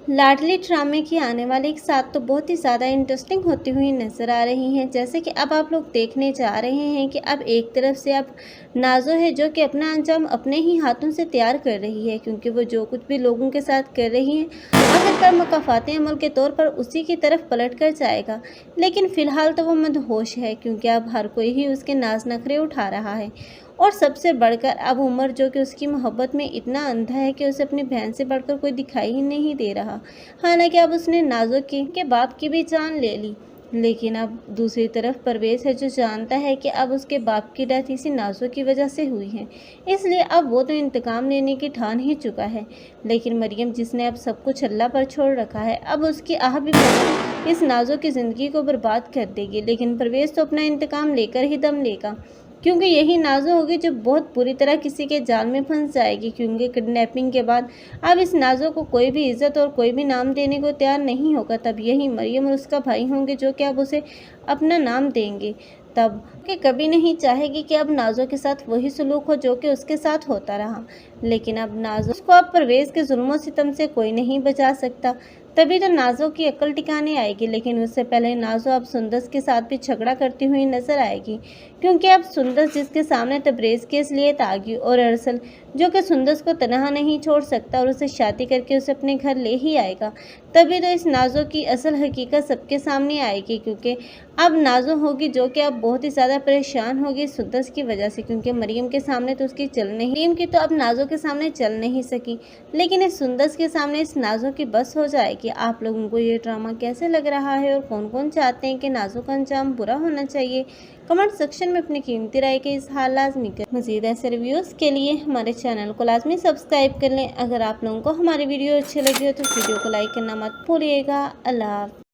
लाडली ड्रामे की आने वाली एक साथ तो बहुत ही ज़्यादा इंटरेस्टिंग होती हुई नज़र आ रही हैं। जैसे कि अब आप लोग देखने जा रहे हैं कि अब एक तरफ से अब नाज़ो है जो कि अपना अंजाम अपने ही हाथों से तैयार कर रही है, क्योंकि वो जो कुछ भी लोगों के साथ कर रही है आखिरकार मुकाफ़ाती अमल के तौर पर उसी की तरफ पलट कर जाएगा। लेकिन फ़िलहाल तो वो मदहोश है, क्योंकि अब हर कोई ही उसके नाज नखरे उठा रहा है। और सबसे बढ़कर अब उमर जो कि उसकी मोहब्बत में इतना अंधा है कि उसे अपनी बहन से बढ़कर कोई दिखाई ही नहीं दे रहा। हालांकि अब उसने नाज़ो के बाप की भी जान ले ली, लेकिन अब दूसरी तरफ परवेज़ है जो जानता है कि अब उसके बाप की डेथ इसी नाज़ो की वजह से हुई है, इसलिए अब वो तो इंतकाम लेने की ठान ही चुका है। लेकिन मरियम, जिसने अब सब कुछ अल्लाह पर छोड़ रखा है, अब उसकी आह भी इस नाज़ो की ज़िंदगी को बर्बाद कर देगी। लेकिन परवेज़ तो अपना इंतकाम लेकर ही दम लेगा, क्योंकि यही नाज़ो होगी जो बहुत बुरी तरह किसी के जाल में फंस जाएगी। क्योंकि किडनैपिंग के बाद अब इस नाज़ो को कोई भी इज़्ज़त और कोई भी नाम देने को तैयार नहीं होगा। तब यही मरियम और उसका भाई होंगे जो कि अब उसे अपना नाम देंगे। तब कि कभी नहीं चाहेगी कि अब नाज़ो के साथ वही सलूक हो जो कि उसके साथ होता रहा। लेकिन अब नाज़ो को अब परवेज़ के जुल्मों सितम से कोई नहीं बचा सकता। तभी तो नाज़ो की अक्ल टिकाने आएगी। लेकिन उससे पहले नाज़ो अब सुंदस के साथ भी झगड़ा करती हुई नजर आएगी, क्योंकि अब सुंदस जिसके सामने तबरेज़ केस लिए तागी और अरसल जो कि सुंदस को तनहा नहीं छोड़ सकता और उसे शादी करके उसे अपने घर ले ही आएगा। तभी तो इस नाज़ो की असल हकीकत सबके सामने आएगी, क्योंकि अब नाज़ो होगी जो कि अब बहुत ही ज़्यादा परेशान होगी सुंदस की वजह से, क्योंकि मरियम के सामने तो उसकी चल नहीं, मरियम की तो अब नाज़ो के सामने चल नहीं सकी, लेकिन इस सुंदस के सामने इस नाज़ो की बस हो जाएगी। आप लोगों को ये ड्रामा कैसे लग रहा है और कौन कौन चाहते हैं कि नाज़ो का अंजाम बुरा होना चाहिए? कमेंट सेक्शन में अपनी कीमती राय के इज़हार लाजमी करें। मज़ीद ऐसे रिव्यूज़ के लिए हमारे चैनल को लाजमी सब्सक्राइब कर लें। अगर आप लोगों को हमारी वीडियो अच्छी लगी हो तो वीडियो को लाइक करना मत भूलिएगा। अल्लाह हाफ़िज़।